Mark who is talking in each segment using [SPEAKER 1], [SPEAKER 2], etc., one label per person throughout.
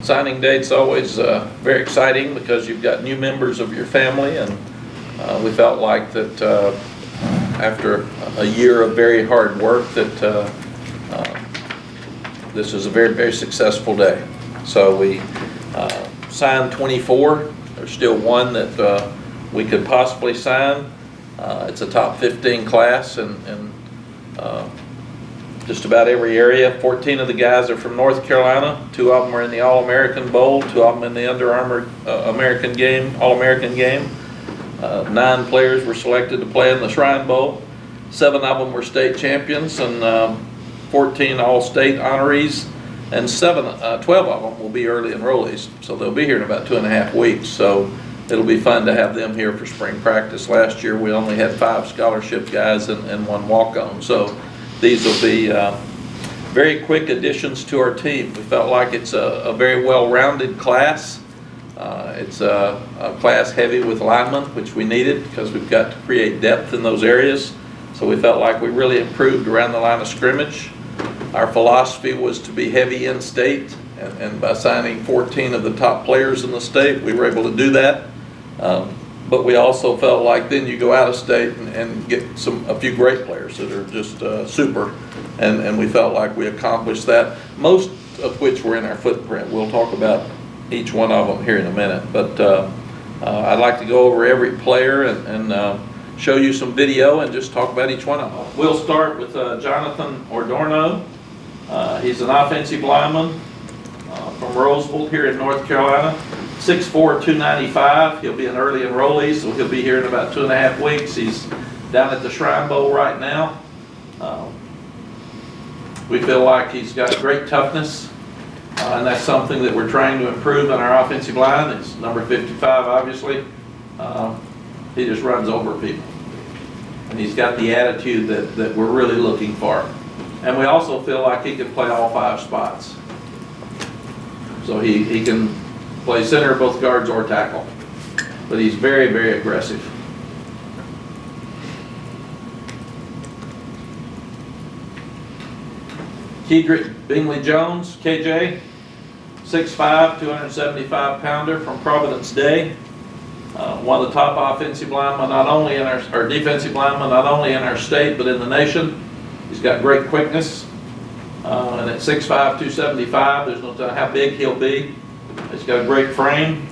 [SPEAKER 1] Signing date's always very exciting because you've got new members of your family, and we felt like that after a year of very hard work that this is a very, very successful day. So we signed 24. There's still one that we could possibly sign. It's a top 15 class in just about every area. 14 of the guys are from North Carolina. 2 of them are in the All-American Bowl. 2 of them in the Under Armour American game, All-American game. 9 players were selected to play in the Shrine Bowl. 7 of them were state champions, and 14 all-state honorees, and 12 of them will be early enrollees. So they'll be here in about 2.5 weeks. So it'll be fun to have them here for spring practice. Last year we only had 5 scholarship guys and 1 walk-on. So these will be very quick additions to our team. We felt like it's a very well-rounded class. It's a class heavy with linemen, which we needed because we've got to create depth in those areas. So we felt like we really improved around the line of scrimmage. Our philosophy was to be heavy in state, and by signing 14 of the top players in the state, we were able to do that. But we also felt like then you go out of state and get a few great players that are just super, and we felt like we accomplished that, most of which were in our footprint. We'll talk about each one of them here in a minute, but I'd like to go over every player and show you some video and just talk about each one of them. We'll start with Jonathan Ordorno. He's an offensive lineman from Roseville here in North Carolina. 6'4", 295. He'll be an early enrollee, so he'll be here in about 2.5 weeks. He's down at the Shrine Bowl right now. We feel like he's got great toughness, and that's something that we're trying to improve in our offensive line. It's number 55, obviously. He just runs over people, and he's got the attitude that we're really looking for. And we also feel like he can play all 5 spots. So he can play center, both guards, or tackle. But he's very, very aggressive. Kedrick Bingley-Jones, KJ, 6'5", 275 pounder from Providence Day. One of the top offensive linemen, not only in our defensive linemen, not only in our state, but in the nation. He's got great quickness. And at 6'5", 275, there's no telling how big he'll be. He's got a great frame.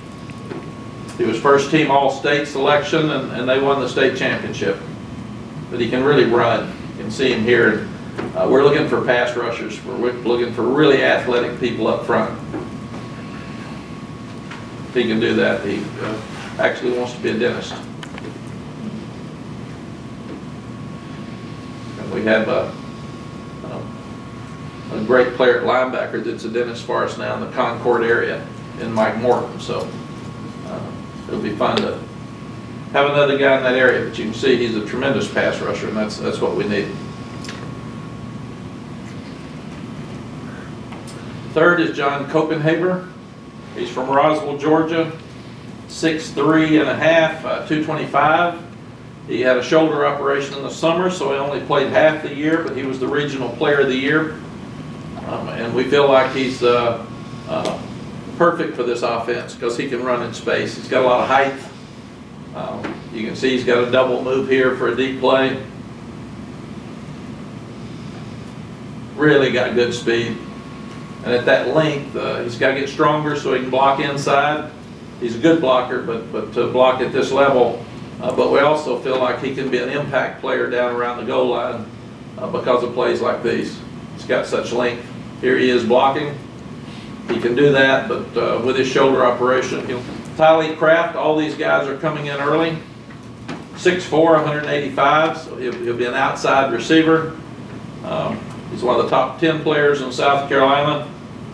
[SPEAKER 1] He was first team all-state selection, and they won the state championship. But he can really run. You can see him here. We're looking for pass rushers. We're looking for really athletic people up front. He can do that. He actually wants to be a dentist. And we have a great player at linebacker that's a dentist for us now in the Concord area, in Mike Morton. So it'll be fun to have another guy in that area. But you can see he's a tremendous pass rusher, and that's what we need. Third is John Copenhaver. He's from Roswell, Georgia. 6'3 and a half, 225. He had a shoulder operation in the summer, so he only played half the year, but he was the regional player of the year. And we feel like he's perfect for this offense because he can run in space. He's got a lot of height. You can see he's got a double move here for a deep play. Really got good speed. And at that length, he's got to get stronger so he can block inside. He's a good blocker, but to block at this level. But we also feel like he can be an impact player down around the goal line because of plays like these. He's got such length. Here he is blocking. He can do that, but with his shoulder operation. Tylee Kraft, all these guys are coming in early. 6'4", 185, so he'll be an outside receiver. He's one of the top 10 players in South Carolina.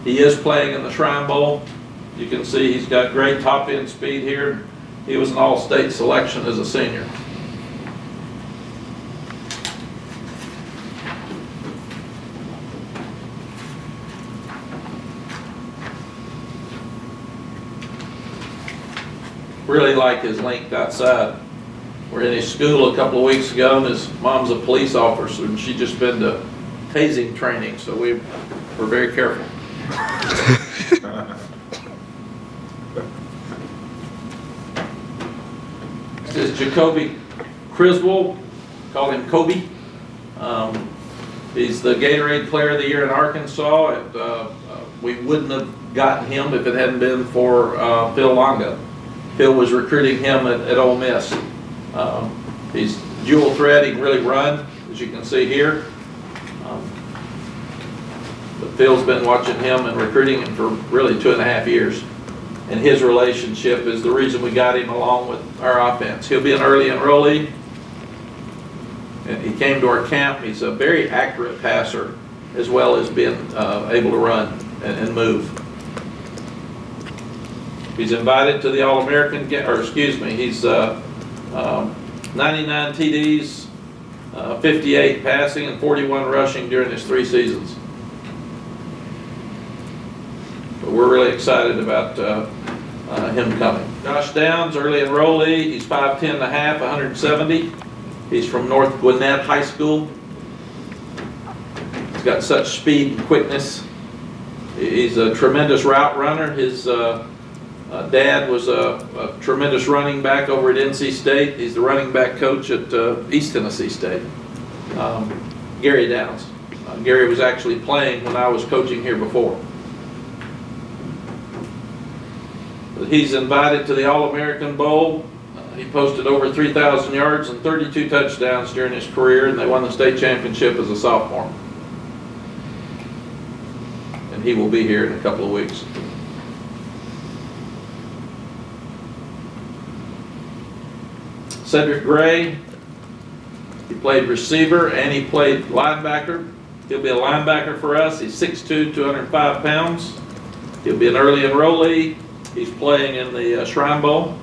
[SPEAKER 1] He is playing in the Shrine Bowl. You can see he's got great top end speed here. He was an all-state selection as a senior. Really like his length outside. We're in his school a couple of weeks ago, and his mom's a police officer, and she just been to tasing training, so we're very careful. This is Jacoby Criswell, call him Kobe. He's the Gatorade Player of the Year in Arkansas. We wouldn't have gotten him if it hadn't been for Phil Longo. Phil was recruiting him at Ole Miss. He's dual threat, he can really run, as you can see here. But Phil's been watching him and recruiting him for really 2.5 years. And his relationship is the reason we got him along with our offense. He'll be an early enrollee. And he came to our camp. He's a very accurate passer, as well as being able to run and move. He's invited to the All-American game, or excuse me, he's 99 TDs, 58 passing, and 41 rushing during his 3 seasons. But we're really excited about him coming. Josh Downs, early enrollee. He's 5'10 and a half, 170. He's from North Gwinnett High School. He's got such speed and quickness. He's a tremendous route runner. His dad was a tremendous running back over at NC State. He's the running back coach at East Tennessee State. Gary Downs. Gary was actually playing when I was coaching here before. But he's invited to the All-American Bowl. He posted over 3,000 yards and 32 touchdowns during his career, and they won the state championship as a sophomore. And he will be here in a couple of weeks. Cedric Gray, he played receiver and he played linebacker. He'll be a linebacker for us. He's 6'2", 205 pounds. He'll be an early enrollee. He's playing in the Shrine Bowl.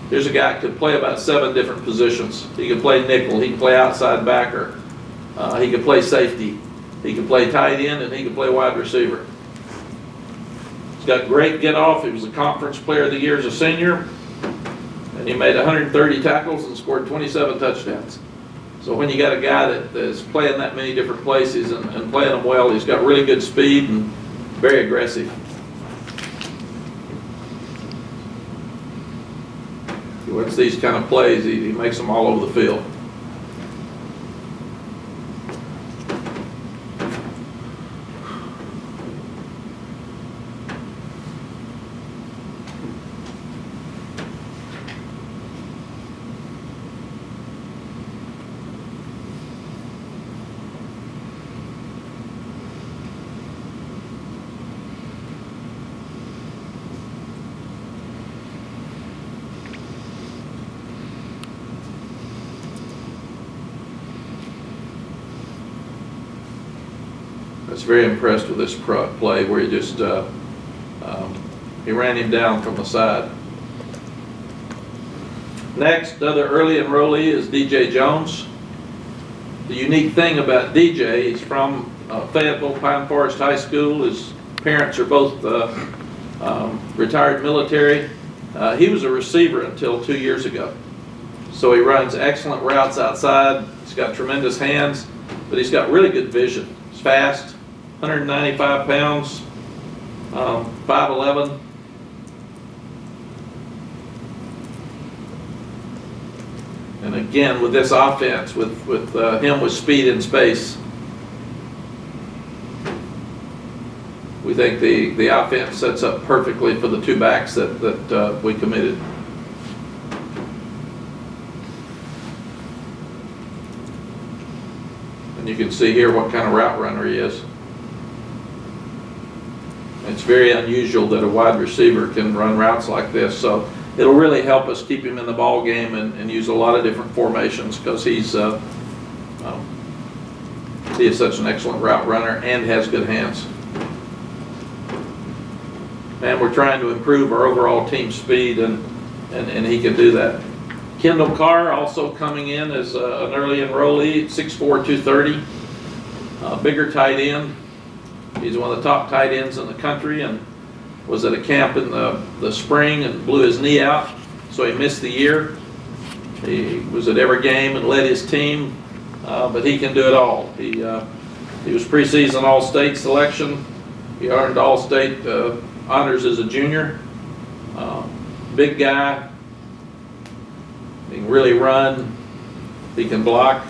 [SPEAKER 1] Here's a guy who could play about 7 different positions. He could play nickel, he could play outside backer, he could play safety, he could play tight end, and he could play wide receiver. He's got great get off. He was a conference player of the year as a senior, and he made 130 tackles and scored 27 touchdowns. So when you got a guy that is playing that many different places and playing them well, he's got really good speed and very aggressive. He wins these kind of plays, he makes them all over the field. I was very impressed with this play where he just he ran him down from the side. Next, another early enrollee is DJ Jones. The unique thing about DJ, he's from Fayetteville Pine Forest High School. His parents are both retired military. He was a receiver until 2 years ago. So he runs excellent routes outside. He's got tremendous hands, but he's got really good vision. He's fast, 195 pounds, 5'11". And again, with this offense, with him with speed and space, we think the offense sets up perfectly for the 2 backs that we committed. And you can see here what kind of route runner he is. It's very unusual that a wide receiver can run routes like this, so it'll really help us keep him in the ball game and use a lot of different formations, because he is such an excellent route runner and has good hands. And we're trying to improve our overall team speed, and he can do that. Kendall Carr also coming in as an early enrollee, 6'4", 230, bigger tight end. He's one of the top tight ends in the country, and was at a camp in the spring and blew his knee out, so he missed the year. He was at every game and led his team, but he can do it all. He was preseason All-State selection, He earned All-State honors as a junior. Big guy. He can really run. He can block.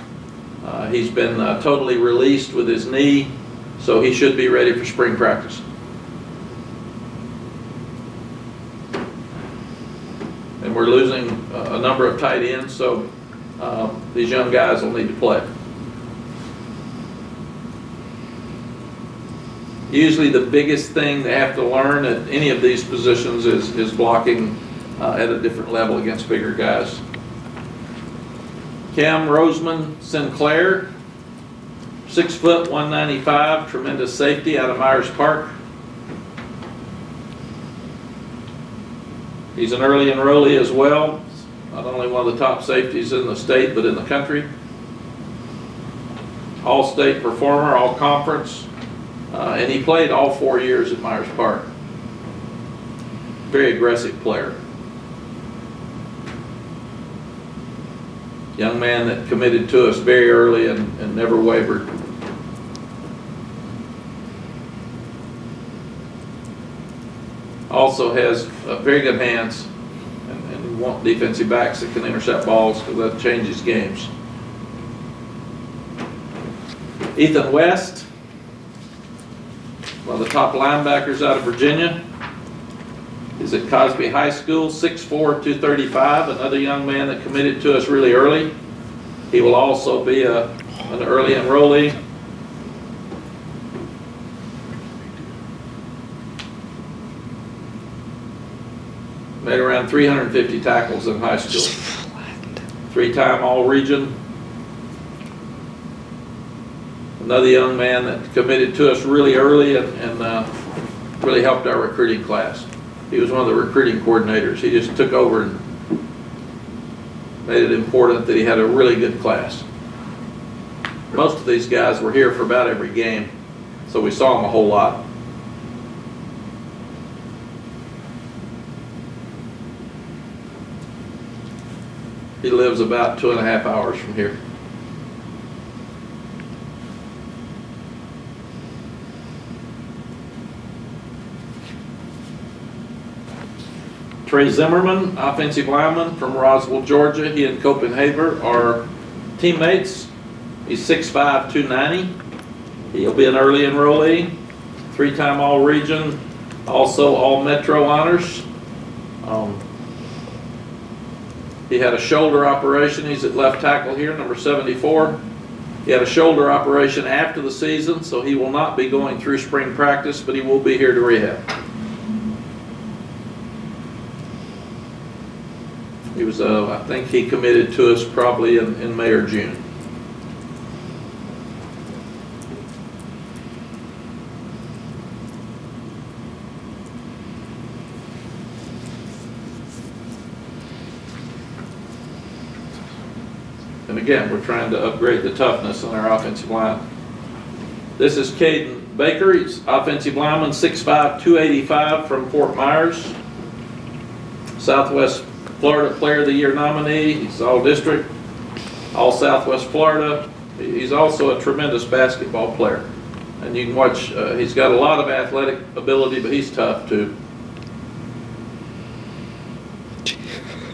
[SPEAKER 1] He's been totally released with his knee, so he should be ready for spring practice. And we're losing a number of tight ends, so these young guys will need to play. Usually the biggest thing they have to learn at any of these positions is blocking at a different level against bigger guys. Cam Roseman Sinclair, 6 foot, 195, tremendous safety out of Myers Park. He's an early enrollee as well, not only one of the top safeties in the state, but in the country. All-state performer, all-conference, and he played all 4 years at Myers Park. Very aggressive player. Young man that committed to us very early and never wavered. Also has very good hands, and we want defensive backs that can intercept balls because that changes games. Ethan West, one of the top linebackers out of Virginia. He's at Cosby High School, 6'4", 235, another young man that committed to us really early. He will also be an early enrollee. Made around 350 tackles in high school. 3-time All-Region. Another young man that committed to us really early and really helped our recruiting class. He was one of the recruiting coordinators. He just took over and made it important that he had a really good class. Most of these guys were here for about every game, so we saw them a whole lot. He lives about 2.5 hours from here. Trey Zimmerman, offensive lineman from Roswell, Georgia. He and Copenhagen are teammates. He's 6'5", 290. He'll be an early enrollee, 3-time All-Region, also All-Metro honors. He had a shoulder operation. He's at left tackle here, number 74. He had a shoulder operation after the season, so he will not be going through spring practice, but he will be here to rehab. He was, I think he committed to us probably in May or June. And again, we're trying to upgrade the toughness on our offensive line. This is Caden Baker. He's offensive lineman, 6'5", 285 from Fort Myers. Southwest Florida Player of the Year nominee. He's all-district, all-Southwest Florida. He's also a tremendous basketball player. And you can watch, he's got a lot of athletic ability, but he's tough too.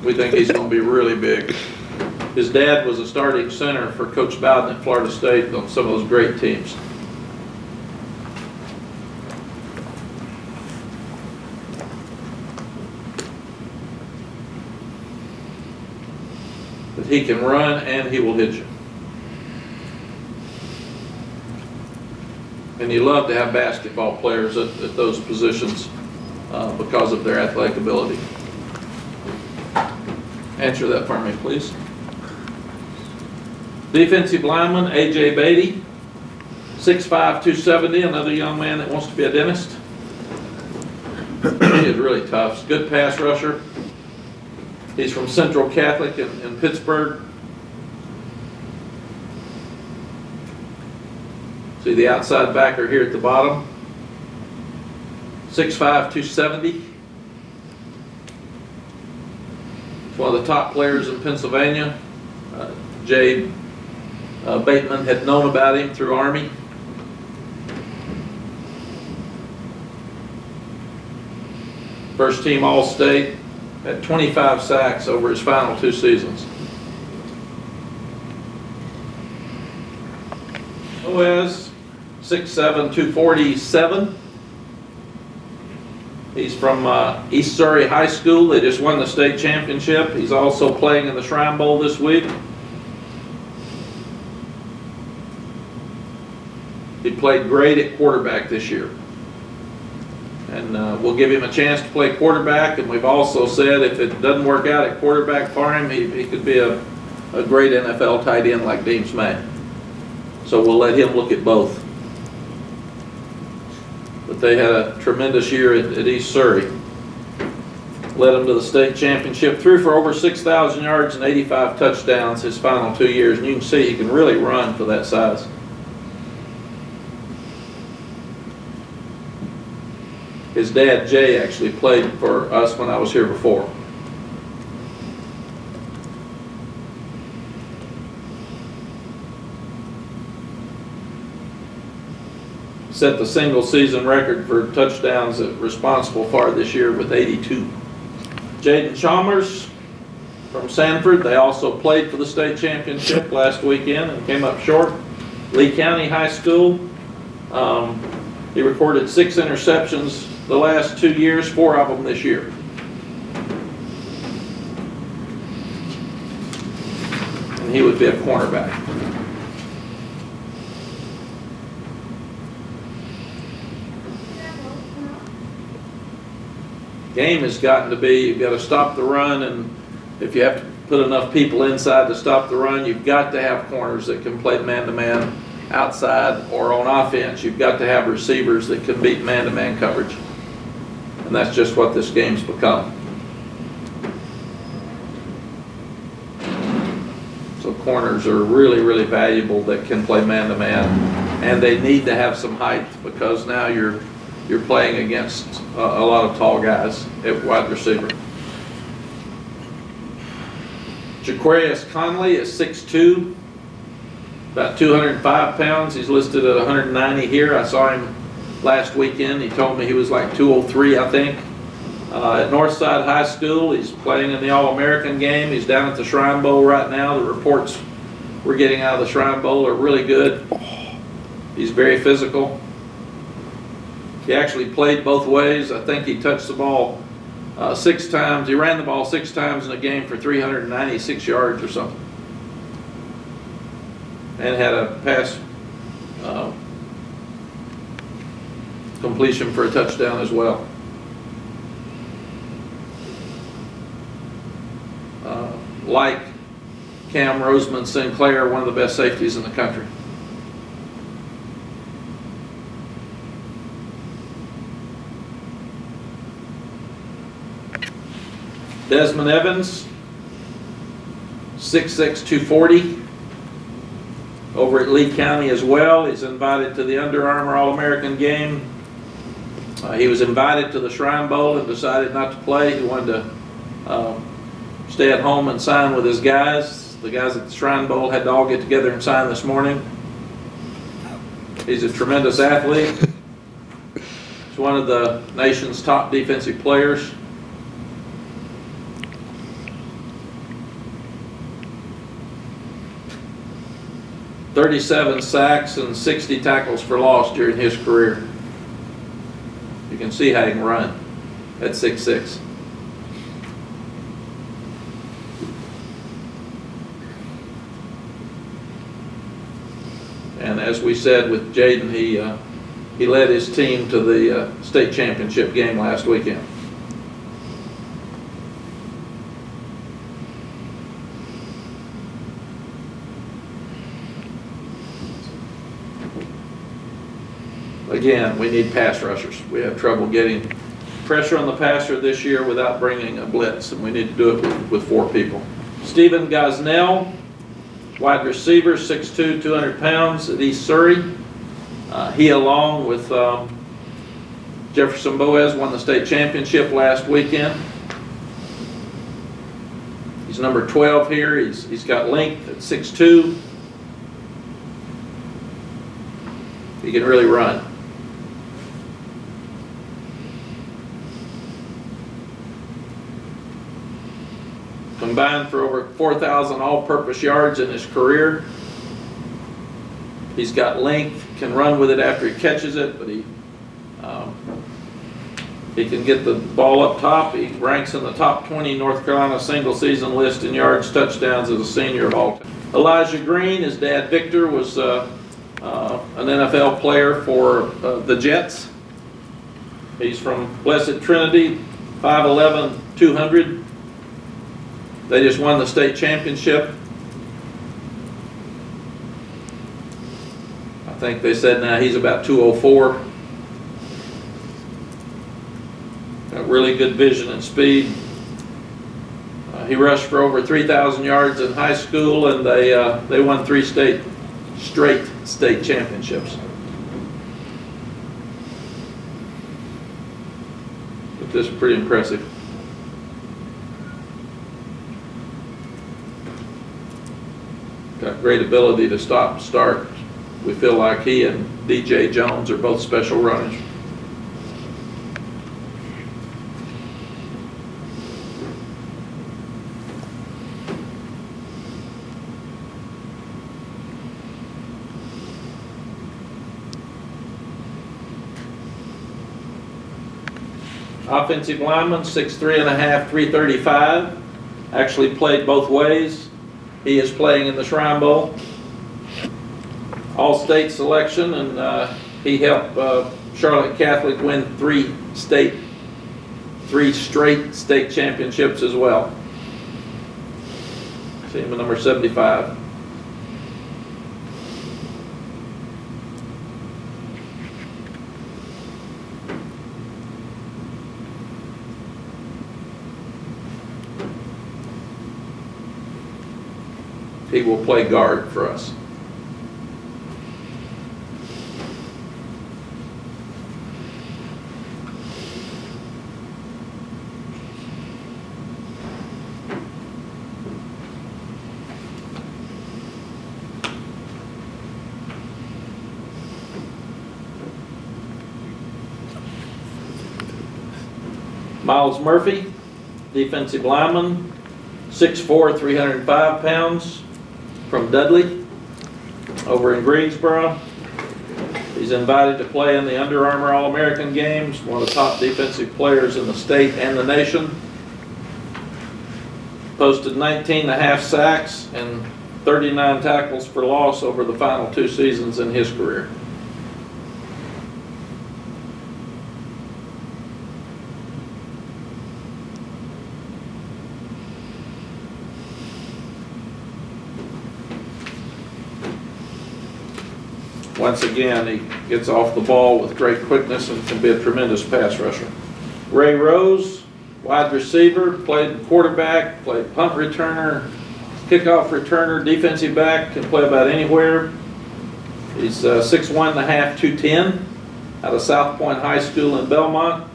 [SPEAKER 1] We think he's going to be really big. His dad was a starting center for Coach Bowden at Florida State on some of those great teams. But he can run and he will hit you. And you love to have basketball players at those positions because of their athletic ability. Answer that for me, please. Defensive lineman, A.J. Beatty, 6'5", 270, another young man that wants to be a dentist. He is really tough. He's a good pass rusher. He's from Central Catholic in Pittsburgh. See the outside backer here at the bottom. 6'5", 270. He's one of the top players in Pennsylvania. Jay Bateman had known about him through Army. First team All-State, had 25 sacks over his final 2 seasons. Boaz, 6'7", 247. He's from East Surrey High School. They just won the state championship. He's also playing in the Shrine Bowl this week. He played great at quarterback this year. And we'll give him a chance to play quarterback, and we've also said if it doesn't work out at quarterback for him, he could be a great NFL tight end like Deems Mack. So we'll let him look at both. But they had a tremendous year at East Surrey. Led them to the state championship, threw for over 6,000 yards and 85 touchdowns his final 2 years, and you can see he can really run for that size. His dad, Jay, actually played for us when I was here before. Set the single season record for touchdowns responsible for this year with 82. Jaden Chalmers from Sanford, they also played for the state championship last weekend and came up short. Lee County High School, he recorded 6 interceptions the last 2 years, 4 of them this year. And he would be a cornerback. Game has gotten to be, you've got to stop the run, and if you have to put enough people inside to stop the run, you've got to have corners that can play man-to-man outside, or on offense, you've got to have receivers that can beat man-to-man coverage. And that's just what this game's become. So corners are really, really valuable that can play man-to-man, and they need to have some height because now you're playing against a lot of tall guys at wide receiver. Jaquarius Conley is 6'2", about 205 pounds. He's listed at 190 here. I saw him last weekend. He told me he was like 203, I think. At Northside High School, he's playing in the All-American game. He's down at the Shrine Bowl right now. The reports we're getting out of the Shrine Bowl are really good. He's very physical. He actually played both ways. I think he touched the ball 6 times. He ran the ball 6 times in a game for 396 yards or something. And had a pass completion for a touchdown as well. Like Cam Roseman Sinclair, one of the best safeties in the country. Desmond Evans, 6'6", 240, over at Lee County as well. He's invited to the Under Armour All-American game. He was invited to the Shrine Bowl and decided not to play. He wanted to stay at home and sign with his guys. The guys at the Shrine Bowl had to all get together and sign this morning. He's a tremendous athlete. He's one of the nation's top defensive players. "37 sacks and 60 tackles for loss during his career." You can see how he can run at 6'6". And as we said with Jaden, he led his team to the state championship game last weekend. Again, we need pass rushers. We have trouble getting pressure on the passer this year without bringing a blitz, and we need to do it with 4 people. Stephen Gosnell, wide receiver, 6'2", 200 pounds at East Surrey. He, along with Jefferson Boaz, won the state championship last weekend. He's number 12 here. He's got length at 6'2". He can really run. combined for over 4,000 all-purpose yards in his career. He's got length, can run with it after he catches it, but he can get the ball up top. He ranks in the top 20 North Carolina single season list in yards, touchdowns as a senior of all time. Elijah Green, his dad Victor, was an NFL player for the Jets. He's from Blessed Trinity, 5'11", 200. They just won the state championship. I think they said now he's about 204. Got really good vision and speed. He rushed for over 3,000 yards in high school, and they won 3 straight state championships. But this is pretty impressive. Got great ability to stop and start. We feel like he and DJ Jones are both special runners. Offensive lineman, 6'3½", 335. Actually played both ways. He is playing in the Shrine Bowl. All-state selection, and he helped Charlotte Catholic win 3 straight state championships as well. See him at number 75. He will play guard for us. Miles Murphy, defensive lineman, 6'4", 305 pounds, from Dudley over in Greensboro. He's invited to play in the Under Armour All-American Games, one of the top defensive players in the state and the nation. Posted 19.5 sacks and 39 tackles for loss over the final 2 seasons in his career. Once again, he gets off the ball with great quickness and can be a tremendous pass rusher. Ray Rose, wide receiver, played quarterback, played punt returner, kickoff returner, defensive back, can play about anywhere. He's 6'1½", 210, out of South Point High School in Belmont.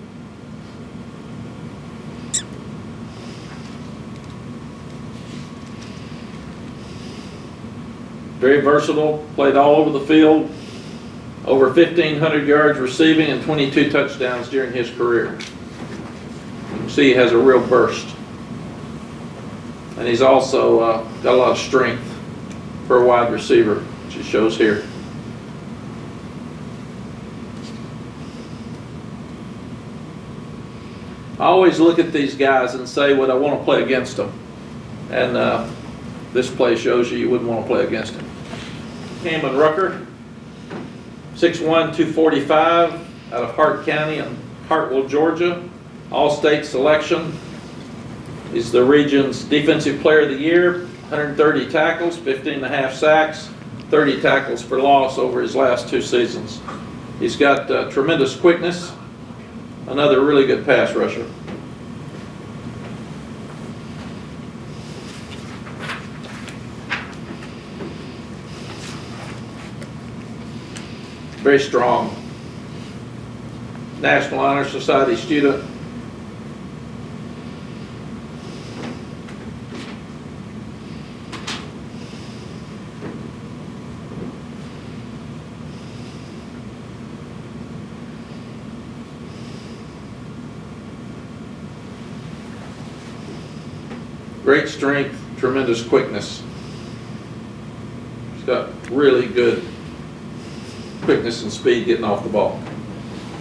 [SPEAKER 1] Very versatile, played all over the field, over 1,500 yards receiving and 22 touchdowns during his career. You can see he has a real burst. And he's also got a lot of strength for a wide receiver, which it shows here. I always look at these guys and say, would I want to play against them? And this play shows you wouldn't want to play against him. Cameron Rucker, 6'1", 245, out of Hart County in Hartwell, Georgia. All-state selection. He's the region's Defensive Player of the Year, 130 tackles, 15.5 sacks, 30 tackles for loss over his last 2 seasons. He's got tremendous quickness, another really good pass rusher. Very strong. National Honor Society student. great strength, tremendous quickness. He's got really good quickness and speed getting off the ball.